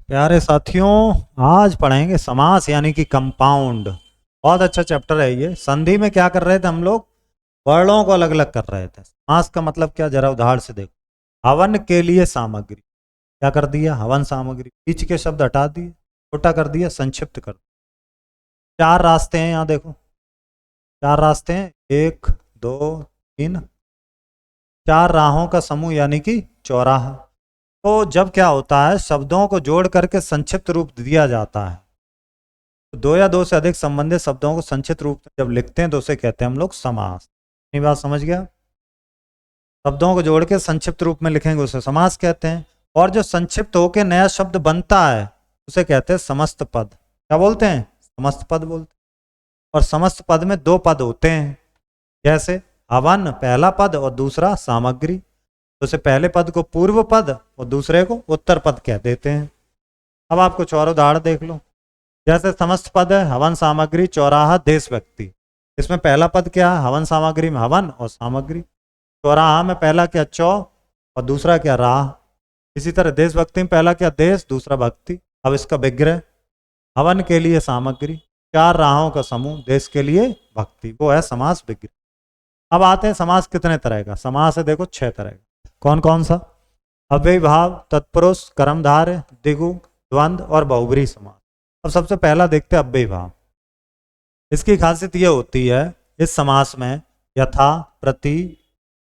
प्यारे साथियों, आज पढ़ेंगे समास यानी कि कंपाउंड। बहुत अच्छा चैप्टर है ये। संधि में क्या कर रहे थे हम लोग? वर्णों को अलग अलग कर रहे थे। समास का मतलब क्या, जरा उदाहरण से देखो। हवन के लिए सामग्री, क्या कर दिया? हवन सामग्री। बीच के शब्द हटा दिए, छोटा कर दिया, संक्षिप्त कर दिया। चार रास्ते हैं, यहाँ देखो। चार रास्ते हैं, एक, दो, तीन। चार राहों का समूह यानी कि चौराहा। तो जब क्या होता है, शब्दों को जोड़ करके संक्षिप्त रूप दिया जाता है। तो दो या दो से अधिक संबंधित शब्दों को संक्षिप्त रूप में जब लिखते हैं तो उसे कहते हैं हम लोग समास। ये बात समझ गया? शब्दों को जोड़ के संक्षिप्त रूप में लिखेंगे उसे समास कहते हैं। और जो संक्षिप्त होके नया शब्द बनता है उसे कहते हैं समस्त पद। क्या बोलते हैं? समस्त पद बोलते हैं। और समस्त पद में दो पद होते हैं, जैसे हवन पहला पद और दूसरा सामग्री। तो उसे पहले पद को पूर्व पद और दूसरे को उत्तर पद कह देते हैं। अब आप कुछ और उदाहरण देख लो। जैसे समस्त पद है हवन सामग्री चौराहा देश व्यक्ति। इसमें पहला पद क्या है? हवन सामग्री में हवन और सामग्री। चौराहा में पहला क्या? चौ और दूसरा क्या? राह। इसी तरह देश भक्ति में पहला क्या? देश, दूसरा भक्ति। अब इसका विग्रह, हवन के लिए सामग्री, चार राहों का समूह, देश के लिए भक्ति, वो है समास विग्रह। अब आते हैं समास कितने तरह का। समास है देखो 6 तरह का। कौन कौन सा? अव्ययीभाव, तत्पुरुष, कर्मधारय, द्विगु, द्वंद्व और बहुब्रीहि समास। अब सबसे पहला देखते हैं अव्ययीभाव। इसकी खासियत यह होती है, इस समास में यथा, प्रति,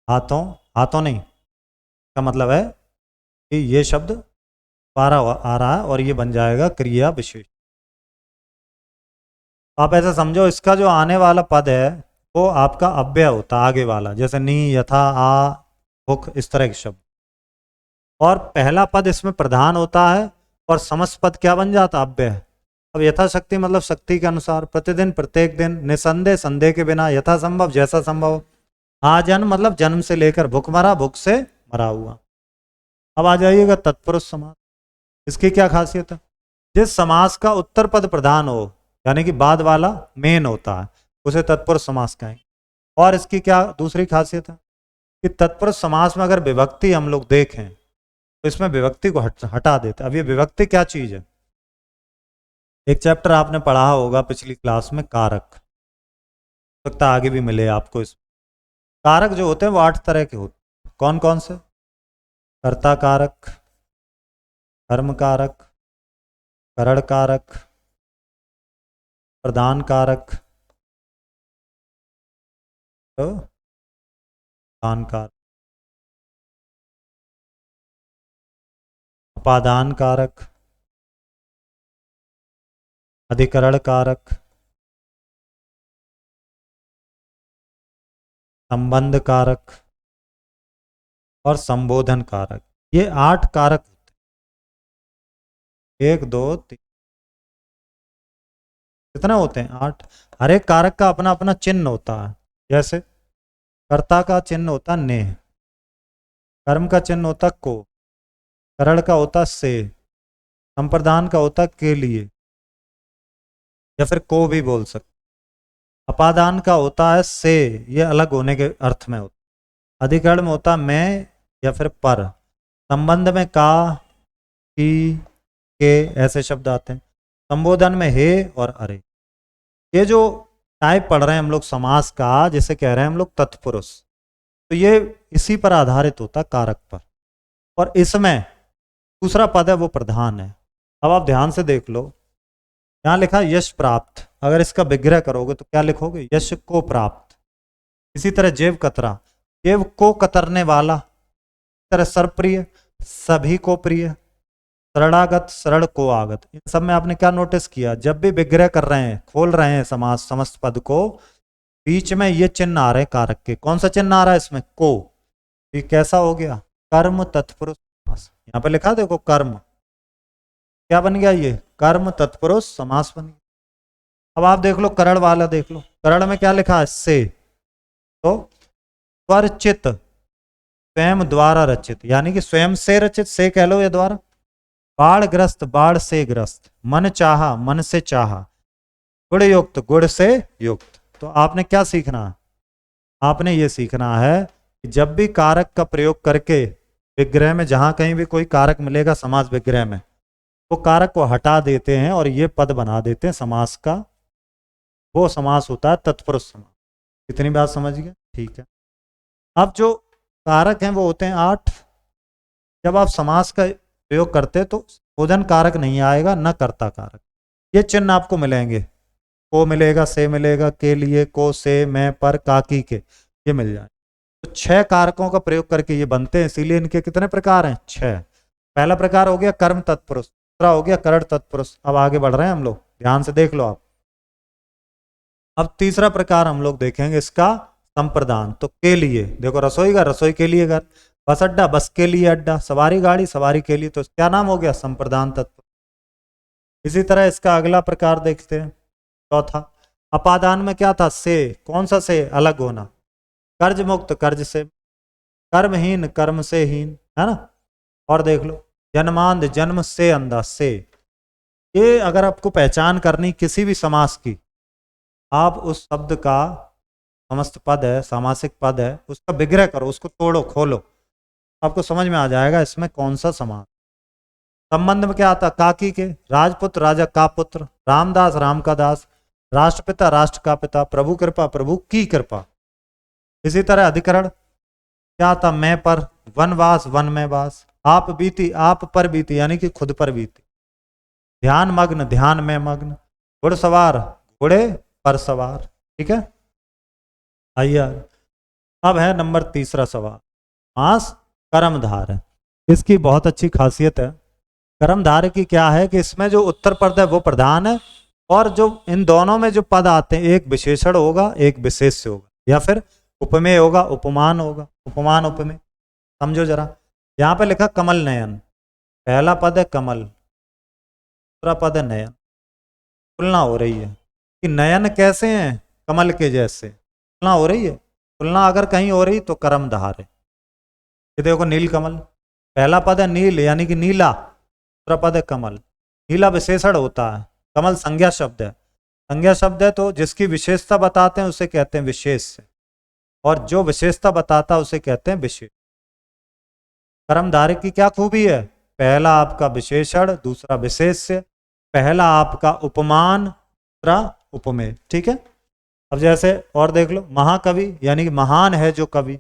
हाथों, हाथों नहीं का मतलब है कि ये शब्द दोबारा आ रहा है और ये बन जाएगा क्रिया विशेष। आप ऐसा समझो, इसका जो आने वाला पद है वो आपका अव्यय होता है, आगे वाला, जैसे नी, यथा, आ, भुख, इस तरह के शब्द। और पहला पद इसमें प्रधान होता है और समस्त पद क्या बन जाता? अव्यय। अब यथाशक्ति मतलब शक्ति के अनुसार, प्रतिदिन, प्रत्येक दिन, निसंदेह, संदेह के बिना, यथासंभव, जैसा संभव। आजन्म मतलब जन्म से लेकर, भुखमरा, भुख से मरा हुआ। अब आ जाइएगा तत्पुरुष समास। इसकी क्या खासियत है? जिस समास का उत्तर पद प्रधान हो, यानी कि बाद वाला मेन होता है, उसे तत्पुरुष समास कहेंगे। और इसकी क्या दूसरी खासियत है कि तत्पुरुष समास में अगर विभक्ति हम लोग देखें तो इसमें विभक्ति को हटा देते। अब ये विभक्ति क्या चीज है? एक चैप्टर आपने पढ़ा होगा पिछली क्लास में, कारक। हो सकता है आगे भी मिले आपको। इस कारक जो होते हैं वो 8 तरह के होते हैं। कौन कौन से? कर्ता कारक, कर्म कारक, करण कारक, प्रधान कारक, तो दान कारक, अपादान कारक, अधिकरण कारक, संबंध कारक और संबोधन कारक। ये 8 कारक होते हैं। 1 2 3, कितने होते हैं? 8। हर एक कारक का अपना अपना चिन्ह होता है। जैसे कर्ता का चिन्ह होता नेह, कर्म का चिन्ह होता को, करण का होता से, संप्रदान का होता के लिए, या फिर को भी बोल सकते। अपादान का होता है से, ये अलग होने के अर्थ में होता। अधिकरण में होता मैं या फिर पर। संबंध में का, की, के, ऐसे शब्द आते हैं। संबोधन में हे और अरे। ये जो टाइप पढ़ रहे हैं हम लोग समास का, जिसे कह रहे हैं हम लोग तत्पुरुष, तो ये इसी पर आधारित होता, कारक पर। और इसमें दूसरा पद है वो प्रधान है। अब आप ध्यान से देख लो, यहां लिखा यश प्राप्त। अगर इसका विग्रह करोगे तो क्या लिखोगे? यश को प्राप्त। इसी तरह जेव कतरा, जेव को कतरने वाला। इस तरह सर्वप्रिय, सभी को प्रिय। शरणागत, शरण को आगत। इन सब में आपने क्या नोटिस किया? जब भी विग्रह कर रहे हैं, खोल रहे हैं समास, समस्त पद को, बीच में ये चिन्ह आ रहे हैं कारक के। कौन सा चिन्ह आ रहा है इसमें? को। ये कैसा हो गया? कर्म तत्पुरुष समास। यहाँ पे लिखा देखो कर्म, क्या बन गया? ये कर्म तत्पुरुष समास बन गया। अब आप देख लो करण वाला, देख लो करण में क्या लिखा है? से। तो स्वरचित, स्वयं द्वारा रचित, यानी कि स्वयं से रचित, से कह लो या द्वारा। बाढ़ ग्रस्त, बाढ़ से ग्रस्त। मन चाहा, मन से चाहा। गुण युक्त, गुण से युक्त। तो आपने क्या सीखना है? आपने ये सीखना है कि जब भी कारक का प्रयोग करके विग्रह में, जहां कहीं भी कोई कारक मिलेगा समास विग्रह में, वो कारक को हटा देते हैं और ये पद बना देते हैं समास का। वो समास होता है तत्पुरुष समास। कितनी बात समझ गए? ठीक है। अब जो कारक हैं वो होते हैं 8। जब आप समास का प्रयोग करते हैं तो बोधन कारक नहीं आएगा, न कर्ता कारक। ये चिन्ह आपको मिलेंगे, को मिलेगा, से मिलेगा, के लिए, को, से, मैं, पर, काकी के, ये मिल जाए। तो 6 कारकों का प्रयोग करके ये बनते हैं, इसीलिए इनके कितने प्रकार हैं? 6। पहला प्रकार हो गया कर्म तत्पुरुष, दूसरा हो गया करण तत्पुरुष। अब आगे बढ़ रहे हैं हम लोग, ध्यान से देख लो आप। अब तीसरा प्रकार हम लोग देखेंगे इसका संप्रदान। तो के लिए देखो, रसोई घर, रसोई के लिए घर, बस अड्डा, बस के लिए अड्डा, सवारी गाड़ी, सवारी के लिए। तो क्या नाम हो गया? संप्रदान तत्व। इसी तरह इसका अगला प्रकार देखते हैं, चौथा। अपादान में क्या था? से। कौन सा से? अलग होना। कर्ज मुक्त, कर्ज से। कर्महीन, कर्म से हीन, है ना। और देख लो जन्मांध, जन्म से अंधा, से। ये अगर आपको पहचान करनी किसी भी समास की, आप उस शब्द का समस्त पद है, सामासिक पद है, उसका विग्रह करो, उसको तोड़ो, खोलो, आपको समझ में आ जाएगा इसमें कौन सा समास। संबंध में क्या आता? काकी के, राजपुत्र, राजा का पुत्र, रामदास, राम का दास, राष्ट्रपिता, राष्ट्र का पिता, प्रभु कृपा, प्रभु की कृपा। इसी तरह अधिकरण क्या आता? मैं पर, वनवास, वन में वास, आप बीती, आप पर बीती, यानी कि खुद पर बीती, ध्यान मग्न, ध्यान में मग्न, घुड़सवार, घोड़े पर सवार। ठीक है। आइए अब है नंबर तीसरा सवाल, मास कर्मधार है। इसकी बहुत अच्छी खासियत है। कर्मधार की क्या है कि इसमें जो उत्तर पद है वो प्रधान है, और जो इन दोनों में जो पद आते हैं, एक विशेषण होगा, एक विशेष्य होगा, या फिर उपमेय होगा, उपमान होगा, उपमान उपमेय। समझो जरा, यहाँ पे लिखा कमल नयन, पहला पद है कमल, दूसरा पद है नयन। तुलना हो रही है कि नयन कैसे हैं? कमल के जैसे। तुलना हो रही है। तुलना अगर कहीं हो रही तो कर्मधार है। ये देखो नील कमल, पहला पद है नील यानी कि नीला, दूसरा पद है कमल। नीला विशेषण होता है, कमल संज्ञा शब्द है। संज्ञा शब्द है तो जिसकी विशेषता बताते हैं उसे कहते हैं विशेष, और जो विशेषता बताता है उसे कहते हैं विशेष। कर्मधारय की क्या खूबी है? पहला आपका विशेषण, दूसरा विशेष्य, पहला आपका उपमान, दूसरा उपमेय। ठीक है। अब जैसे और देख लो, महाकवि यानी कि महान है जो कवि,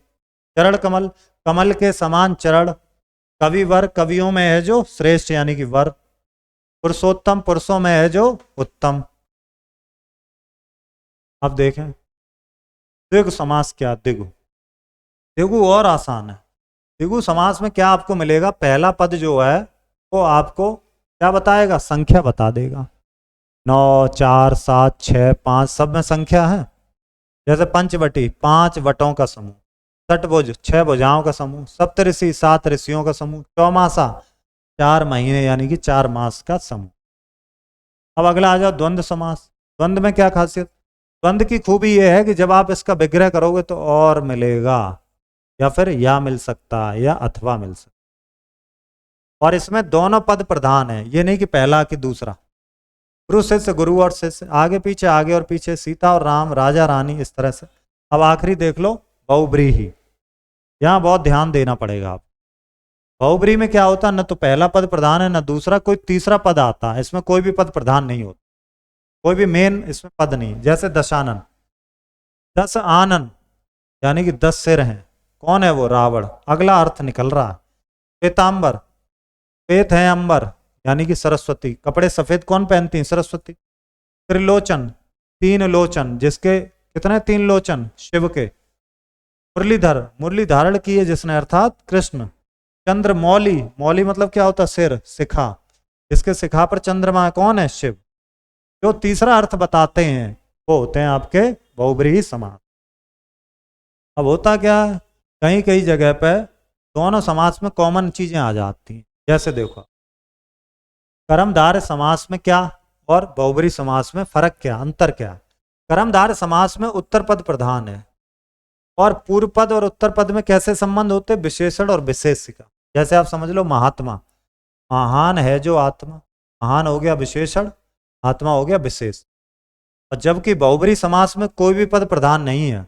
चरण कमल, कमल के समान चरण, कविवर, कवियों में है जो श्रेष्ठ यानी कि वर, पुरुषोत्तम, पुरुषों में है जो उत्तम। अब देखें दिगु समास क्या? दिगु, दिगु और आसान है। दिगु समास में क्या आपको मिलेगा? पहला पद जो है वो आपको क्या बताएगा? संख्या बता देगा। 9, 4, 7, 6, 5 सब में संख्या है। जैसे पंचवटी, 5 वटों का समूह, षटभुज 6 भुजाओं का समूह, सप्तऋषि 7 ऋषियों का समूह, चौमासा 4 महीने यानी कि 4 मास का समूह। अब अगला आ जाओ द्वंद्व समास। द्वंद्व में क्या खासियत? द्वंद्व की खूबी यह है कि जब आप इसका विग्रह करोगे तो और मिलेगा, या फिर या मिल सकता है, या अथवा मिल सकता है। और इसमें दोनों पद प्रधान है, ये नहीं कि पहला कि दूसरा। गुरु शिष्य, गुरु और शिष्य, आगे पीछे, आगे और पीछे, सीता और राम, राजा रानी, इस तरह से। अब आखिरी देख लो बहुब्रीहि, यहाँ बहुत ध्यान देना पड़ेगा आप। बहुब्रीहि में क्या होता है? न तो पहला पद प्रधान है, न दूसरा कोई तीसरा पद आता है। इसमें कोई भी पद प्रधान नहीं होता, कोई भी मेन इसमें पद नहीं। जैसे दशानन, 10 आनन यानी कि 10 सिर हैं। कौन है वो? रावण। अगला अर्थ निकल रहा है। श्वेतांबर, श्वेत है अंबर यानी कि सरस्वती, कपड़े सफेद कौन पहनती हैं? सरस्वती। त्रिलोचन, 3 लोचन, जिसके कितने? 3 लोचन, शिव के। मुरलीधर, मुरली धारण की है जिसने, अर्थात कृष्ण। चंद्र मौली, मौली मतलब क्या होता है? सिर, शिखा, जिसके शिखा पर चंद्रमा है, कौन है? शिव। जो तीसरा अर्थ बताते हैं वो होते हैं आपके बहुब्रीहि समास। अब होता क्या है, कहीं कहीं जगह पे दोनों समास में कॉमन चीजें आ जाती हैं। जैसे देखो कर्मधारय समास में क्या और बहुब्रीहि समास में फर्क क्या, अंतर क्या? कर्मधारय समास में उत्तर पद प्रधान है, और पूर्व पद और उत्तर पद में कैसे संबंध होते? विशेषण और विशेष्य का। जैसे आप समझ लो महात्मा, महान है जो आत्मा, महान हो गया विशेषण, आत्मा हो गया विशेष। और जबकि बहुब्रीहि समास में कोई भी पद प्रधान नहीं है,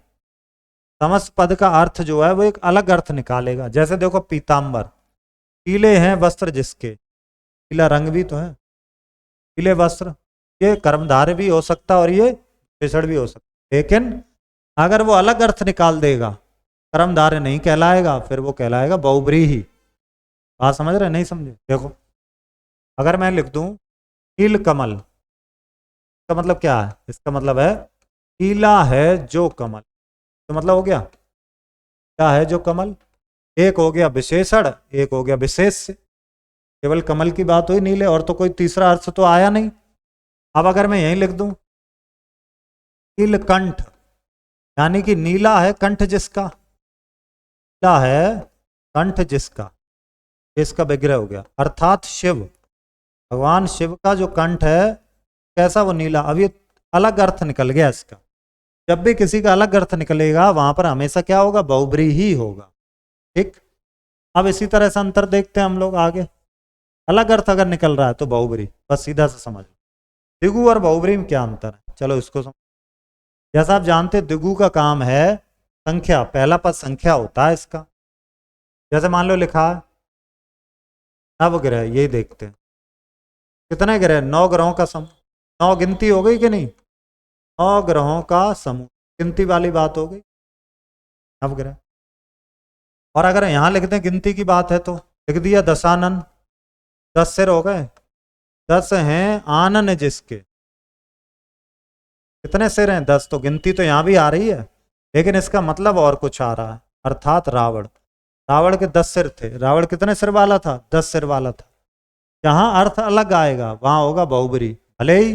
समस्त पद का अर्थ जो है वो एक अलग अर्थ निकालेगा। जैसे देखो पीतांबर, पीले हैं वस्त्र जिसके, पीला रंग भी तो है, पीले वस्त्र, ये कर्मधारय भी हो सकता और ये विशेषण भी हो सकता। लेकिन अगर वो अलग अर्थ निकाल देगा, कर्मधारय नहीं कहलाएगा, फिर वो कहलाएगा बहुब्रीहि। बात समझ रहे नहीं समझे? देखो, अगर मैं लिख दूं नील कमल, इसका मतलब क्या है? इसका मतलब है पीला है जो कमल, तो मतलब हो गया क्या है जो कमल। एक हो गया विशेषण, एक हो गया विशेष। केवल कमल की बात हुई नीले, और तो कोई तीसरा अर्थ तो आया नहीं। अब अगर मैं यही लिख दूं नीलकंठ, यानी कि नीला है कंठ जिसका, नीला है कंठ जिसका, इसका विग्रह हो गया। अर्थात शिव, भगवान शिव का जो कंठ है कैसा, वो नीला। अब ये अलग अर्थ निकल गया इसका। जब भी किसी का अलग अर्थ निकलेगा वहां पर हमेशा क्या होगा, बहुब्री ही होगा। ठीक। अब इसी तरह से अंतर देखते हैं हम लोग आगे। अलग अर्थ अगर निकल रहा है तो बहुब्री, बस सीधा से समझ लो। द्विगु और बहुब्री में क्या अंतर है, चलो इसको समझ। जैसा आप जानते हैं द्विगु का काम है संख्या, पहला पद संख्या होता है इसका। जैसे मान लो लिखा है नवग्रह, यही देखते हैं कितने ग्रह, 9 ग्रहों का समूह। 9 गिनती हो गई कि नहीं? 9 ग्रहों का समूह, गिनती वाली बात हो गई नवग्रह। और अगर यहां लिखते हैं गिनती की बात है तो लिख दिया दशानन, 10 सिर हो गए, 10 हैं आनन जिसके। कितने सिर हैं? 10। तो गिनती तो यहां भी आ रही है, लेकिन इसका मतलब और कुछ आ रहा है। अर्थात रावण, रावण के 10 सिर थे। रावण कितने सिर वाला था? 10 सिर वाला था। जहां अर्थ अलग आएगा वहां होगा बहुब्री, भले ही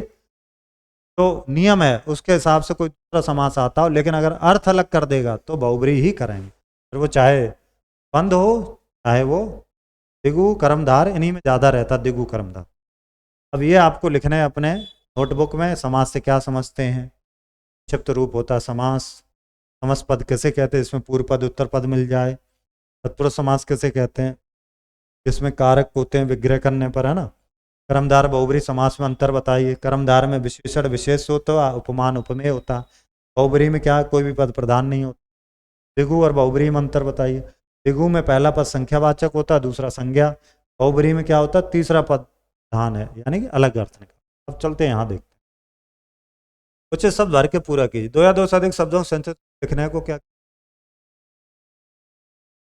तो नियम है उसके हिसाब से कोई दूसरा समास आता हो, लेकिन अगर अर्थ अलग कर देगा तो बहुब्री ही करेंगे। फिर वो चाहे बंद हो, चाहे वो दिगु कर्मधार, इन्हीं में ज्यादा रहता दिगु कर्मधार। अब ये आपको लिखना है अपने नोटबुक में, समास से क्या समझते हैं। संक्षिप्त रूप होता है समास। समस्त पद किसे कहते हैं? इसमें पूर्व पद उत्तर पद मिल जाए। तत्पुरुष समास किसे कहते हैं? जिसमें कारक होते हैं विग्रह करने पर, है ना। कर्मधार बहुब्री समास में अंतर बताइए। कर्मधार में विशेषण विशेष होता, उपमान उपमेय होता। बहुब्री में क्या, कोई भी पद प्रधान नहीं होता। दिगु और बहुब्री में अंतर बताइए। दिगु में पहला पद संख्यावाचक होता, दूसरा संज्ञा। बहुब्री में क्या होता, तीसरा पद प्रधान है, यानी कि अलग अर्थ निकल। अब चलते हैं यहाँ देखते हैं। कुछ शब्द भर के पूरा कीजिए। 2 या 2 से अधिक शब्दों को संक्षिप्त लिखने को क्या,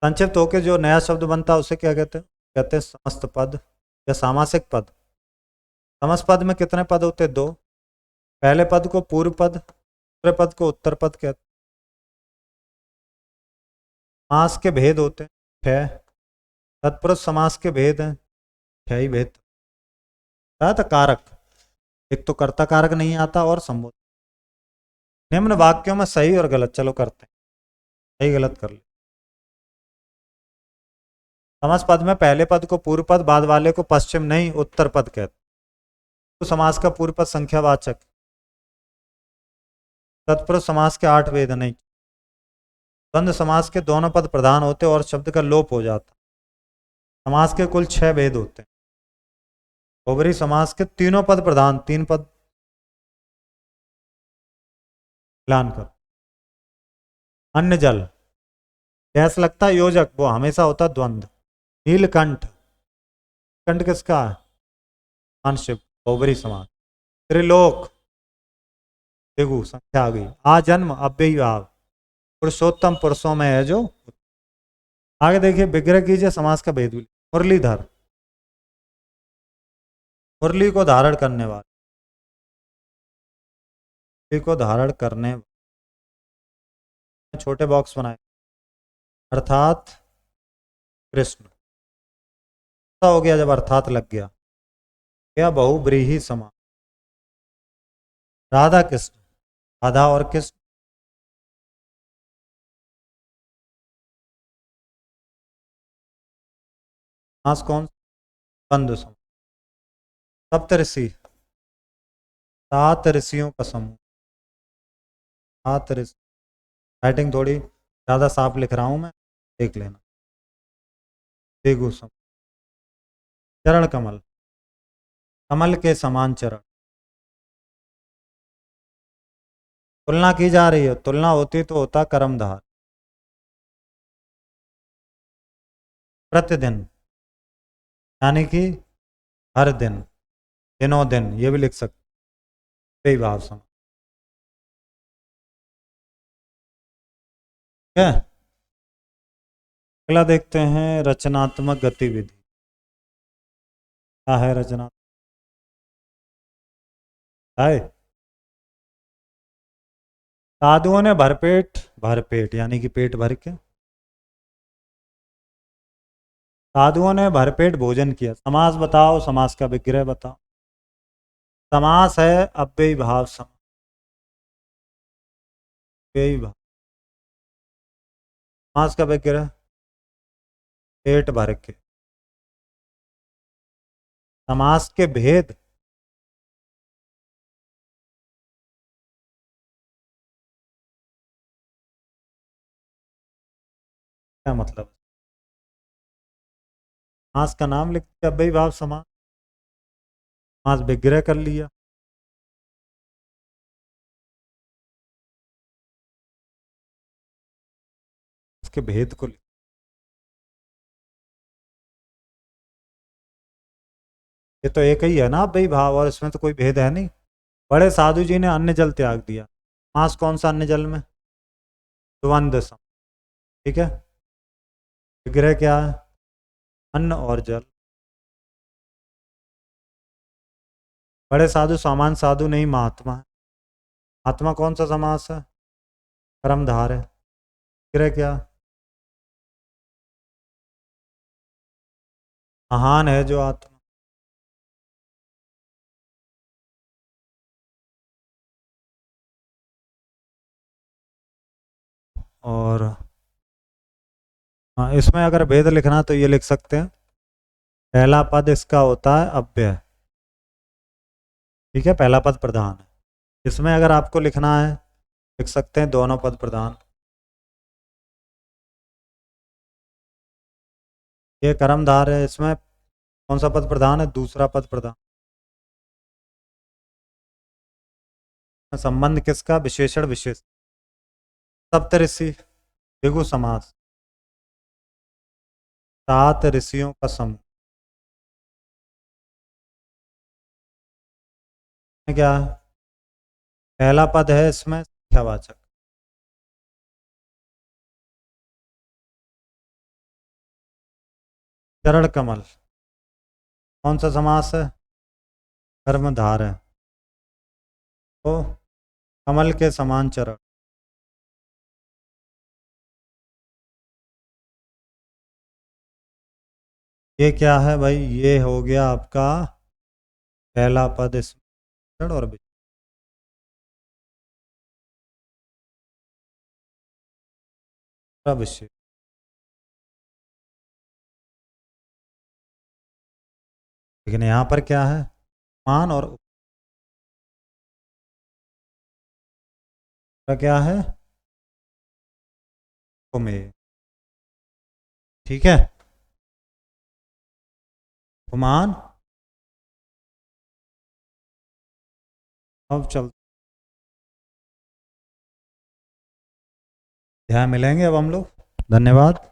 संक्षिप्त होकर जो नया शब्द बनता है उसे क्या कहते हैं? कहते हैं समस्त पद या सामासिक पद। समस्त पद में कितने पद होते हैं? 2। पहले पद को पूर्व पद, दूसरे पद को उत्तर पद कहते हैं। समास के भेद होते हैं 6। तत्पुरुष समास के भेद हैं 6 ही भेद। तो कारक, एक तो कर्ता कारक नहीं आता और संबोधन। निम्न वाक्यों में सही और गलत, चलो करते हैं, सही गलत कर ले। समास पद में पहले पद को पूर्व पद, बाद वाले को पश्चिम नहीं उत्तर पद कहते। तो समास का पूर्व पद संख्यावाचक। तत्पुरुष समास के 8 भेद नहीं। द्वंद्व समास के दोनों पद प्रधान होते और शब्द का लोप हो जाता। समास के कुल 6 भेद होते हैं। बहुब्री समास के तीनों पद प्रधान, 3 पद मिलान कर। अन्य जल, गैस लगता है योजक, वो हमेशा होता द्वंद्व। नीलकंठ, कंठ किसका है? शिव, बहुब्री समास। त्रिलोक, दिगु, संख्या आ गई। आजन्म, अव्ययी भाव। पुरुषोत्तम, पुरुषों में है जो। आगे देखिए, विग्रह कीजिए समास का भेद। मुरलीधर, मुरली को धारण करने वाले, मुरली को धारण करने, छोटे बॉक्स बनाए, अर्थात कृष्ण। ऐसा हो गया जब अर्थात लग गया, क्या बहुब्रीहि समास। राधा कृष्ण, राधा और कृष्ण। समास कौन? बंधु समास। सप्त ऋषि, 7 ऋषियों का समूह। 7 ऋषि। राइटिंग थोड़ी ज़्यादा साफ लिख रहा हूं मैं, देख लेना। देगु समास। चरण कमल, कमल के समान चरण। तुलना की जा रही है, तुलना होती तो होता कर्मधार। प्रतिदिन, यानी कि हर दिन। दिनों दिन, ये भी लिख सकते, अव्ययी भाव समास। ठीक है, अगला देखते हैं रचनात्मक गतिविधि। क्या है रचनात्मक? है साधुओं ने भरपेट यानी कि पेट भर के, साधुओं ने भरपेट भोजन किया। समास बताओ, समास का विग्रह बताओ। समास है अव्ययी भाव समास, अव्ययी भाव। समास का विग्रह पेट भर के। समास के भेद, क्या मतलब? समास का नाम लिख के अव्ययी भाव समास, समास विग्रह कर लिया। इसके भेद को ये तो एक ही है ना अव्ययी भाव, और इसमें तो कोई भेद है नहीं। बड़े साधु जी ने अन्न जल त्याग दिया। समास कौन सा अन्न जल में? द्वंद्व सम। ठीक है, विग्रह क्या है? अन्न और जल। बड़े साधु सामान्य साधु नहीं, महात्मा है। आत्मा कौन सा समास है? कर्मधार है। विग्रह क्या? महान है जो आत्मा। और हाँ, इसमें अगर भेद लिखना तो ये लिख सकते हैं, पहला पद इसका होता है अव्यय। ठीक है, पहला पद प्रधान है। इसमें अगर आपको लिखना है, लिख सकते हैं दोनों पद प्रधान। ये कर्मधार है, इसमें कौन सा पद प्रधान है? दूसरा पद प्रधान। संबंध किसका? विशेषण विशेष। सप्तऋषि, भृगु समास, सात ऋषियों का समूह। क्या है? पहला पद है इसमें संख्यावाचक। चरण कमल, कौन सा समास है? कर्मधार है। तो कमल के समान चरण। ये क्या है भाई? ये हो गया आपका पहला पद इसमें चरण और विशेष। लेकिन यहाँ पर क्या है? मान और का क्या है? उपमेय। ठीक है, उपमान। अब चल ध्यान मिलेंगे अब हम लोग। धन्यवाद।